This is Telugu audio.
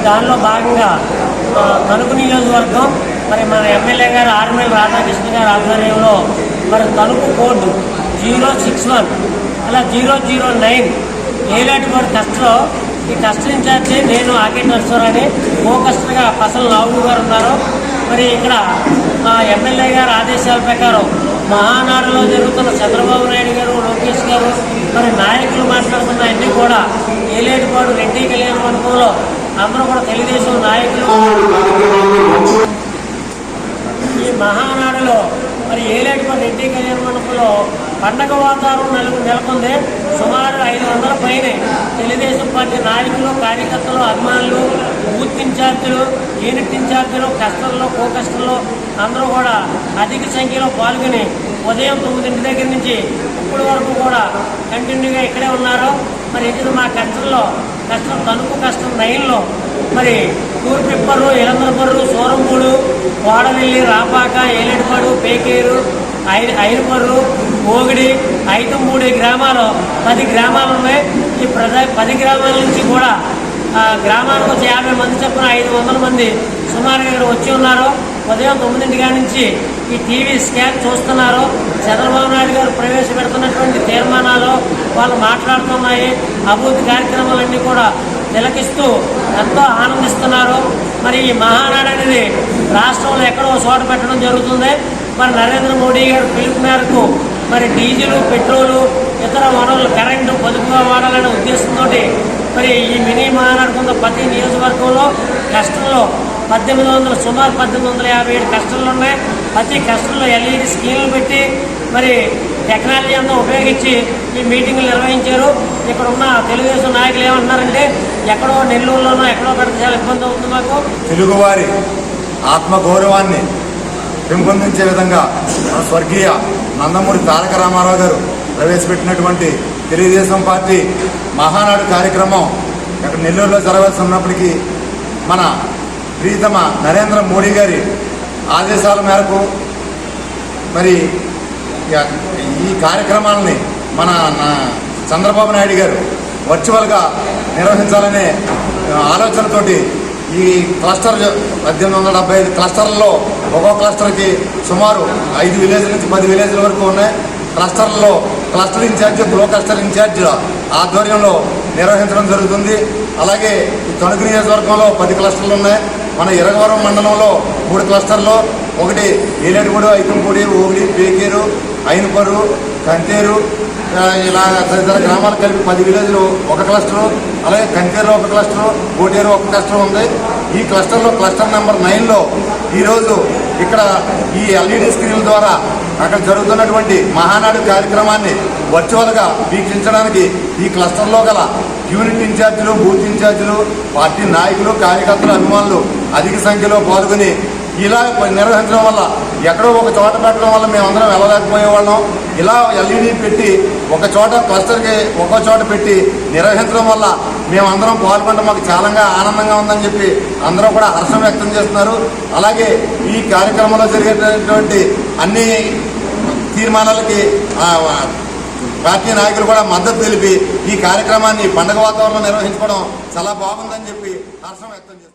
దానిలో భాగంగా తణుకు నియోజకవర్గం మరి మన ఎమ్మెల్యే గారు ఆర్మేల్ రాధాకృష్ణ గారి ఆధ్వర్యంలో మరి తణుకు కోడ్ 061 అలా 009 ఏలేటిపాడు కస్టలో ఈ కస్టర్ ఇన్ఛార్జి నేను ఆకే నర్సరాని కో కస్టర్గా పసల నావుడు గారు ఉన్నారు. మరి ఇక్కడ ఎమ్మెల్యే గారి ఆదేశాల ప్రకారం మహానాడులో జరుగుతున్న చంద్రబాబు నాయుడు గారు, లోకేష్ గారు మరి నాయకులు మాట్లాడుతున్న అన్నీ కూడా ఏలేటిపాడు రెడ్డి కళ్యాణ మండపంలో అందరూ కూడా తెలుగుదేశం నాయకులు ఈ మహానాడులో మరి ఏలేటిపాడు రెడ్డి కళ్యాణ మండపంలో పండగ వాతావరణం నెలకొంది. సుమారు 500 పైనే తెలుగుదేశం పార్టీ నాయకులు, కార్యకర్తలు, అభిమానులు, బూత్ ఇన్ఛార్జీలు, యూనిట్ ఇన్ఛార్జీలు, కస్టర్లు, కో కస్టర్లు అందరూ కూడా అధిక సంఖ్యలో పాల్గొని ఉదయం 9 దగ్గర నుంచి ఇప్పటి వరకు కూడా కంటిన్యూగా ఇక్కడే ఉన్నారు. మరి ఇది మా కస్టర్లో తణుకు కస్టర్ 9లో మరి తూర్పిప్పరు, ఇలందరపర్రు, సూరంపూడు, కోడవెల్లి, రాపాక, ఏలేటిపాడు, పేకేరు, ఐరుపర్రు, ఓగిడి, ఐతంపూడి గ్రామాలు 10 గ్రామాలు ఉన్నాయి. ఈ 10 గ్రామాల నుంచి కూడా గ్రామానికి వచ్చి 50 మంది చొప్పున 500 మంది సుమారుగా ఇక్కడ వచ్చి ఉన్నారు. ఉదయం 9 నుంచి ఈ టీవీ స్కాన్ చూస్తున్నారు. చంద్రబాబు నాయుడు గారు ప్రవేశపెడుతున్నటువంటి తీర్మానాలు వాళ్ళు మాట్లాడుతున్నాయి. అభివృద్ధి కార్యక్రమాలన్నీ కూడా తిలకిస్తూ ఎంతో ఆనందిస్తున్నారు. మరి ఈ మహానాడు అనేది రాష్ట్రంలో ఎక్కడో చోట పెట్టడం జరుగుతుంది. మరి నరేంద్ర మోడీ గారు పిలుపు మేరకు మరి డీజిల్, పెట్రోలు, ఇతర వనరులు, కరెంటు పొదుపుగా వాడాలనే ఉద్దేశంతో మరి ఈ మినీ మహానాడు కింద ప్రతి నియోజకవర్గంలో కస్టర్లో సుమారు 1857 కస్టర్లు ఉన్నాయి. ప్రతి కస్టర్లో LED స్క్రీన్లు పెట్టి మరి టెక్నాలజీ అంతా ఉపయోగించి ఈ మీటింగులు నిర్వహించారు. ఇక్కడ ఉన్న తెలుగుదేశం నాయకులు ఏమంటున్నారంటే ఎక్కడో నెల్లూరులోనో ఎక్కడో పెడితే చాలా ఇబ్బంది అవుతుంది. మాకు తెలుగువారి ఆత్మగౌరవాన్ని పెంపొందించే విధంగా మన స్వర్గీయ నందమూరి తారక రామారావు గారు ప్రవేశపెట్టినటువంటి తెలుగుదేశం పార్టీ మహానాడు కార్యక్రమం ఇక్కడ నెల్లూరులో జరగాల్సి ఉన్నప్పటికీ మన ప్రీతమ నరేంద్ర మోడీ గారి ఆదేశాల మేరకు మరి ఈ కార్యక్రమాలని మన చంద్రబాబు నాయుడు గారు వర్చువల్గా నిర్వహించాలనే ఆలోచనతోటి ఈ క్లస్టర్ 1875 క్లస్టర్లలో ఒక్కో క్లస్టర్కి సుమారు 5 విలేజ్ల నుంచి 10 విలేజ్ల వరకు ఉన్నాయి. క్లస్టర్లలో క్లస్టర్ ఇన్ఛార్జ్, బ్లో క్లస్టర్ ఇన్ఛార్జ్ ఆధ్వర్యంలో నిర్వహించడం జరుగుతుంది. అలాగే ఈ తణుకు నియోజకవర్గంలో 10 క్లస్టర్లు ఉన్నాయి. మన ఇరగవరం మండలంలో 3 క్లస్టర్లు, ఒకటి ఏలేటిపాడు, ఐతంపూడి, ఓగిడి, పేకేరు, ఐనపర్రు, కంతేరు, ఇలా తదితర గ్రామాలు కలిపి 10 విలేజ్లు ఒక క్లస్టరు. అలాగే కంతేరులో ఒక క్లస్టరు, కోటేరు ఒక క్లస్టర్ ఉంది. ఈ క్లస్టర్లో క్లస్టర్ నెంబర్ 9లో ఈరోజు ఇక్కడ ఈ LED స్క్రీన్ల ద్వారా అక్కడ జరుగుతున్నటువంటి మహానాడు కార్యక్రమాన్ని వర్చువల్గా వీక్షించడానికి ఈ క్లస్టర్లో గల యూనిట్ ఇన్ఛార్జీలు, బూత్ ఇన్ఛార్జీలు, పార్టీ నాయకులు, కార్యకర్తలు, అభిమానులు అధిక సంఖ్యలో పాల్గొని ఇలా నిర్వహించడం వల్ల ఎక్కడో ఒక చోట పెట్టడం వల్ల మేమందరం వెళ్ళలేకపోయేవాళ్ళం. ఇలా LED పెట్టి ఒక చోట క్లస్టర్కి ఒక్కో చోట పెట్టి నిర్వహించడం వల్ల మేమందరం పాల్గొనడం మాకు చాలా ఆనందంగా ఉందని చెప్పి అందరూ కూడా హర్షం వ్యక్తం చేస్తున్నారు. అలాగే ఈ కార్యక్రమంలో జరిగేటటువంటి అన్ని తీర్మానాలకి పార్టీ నాయకులు కూడా మద్దతు తెలిపి ఈ కార్యక్రమాన్ని పండుగ వాతావరణంలో నిర్వహించుకోవడం చాలా బాగుందని చెప్పి హర్షం వ్యక్తం చేస్తున్నారు.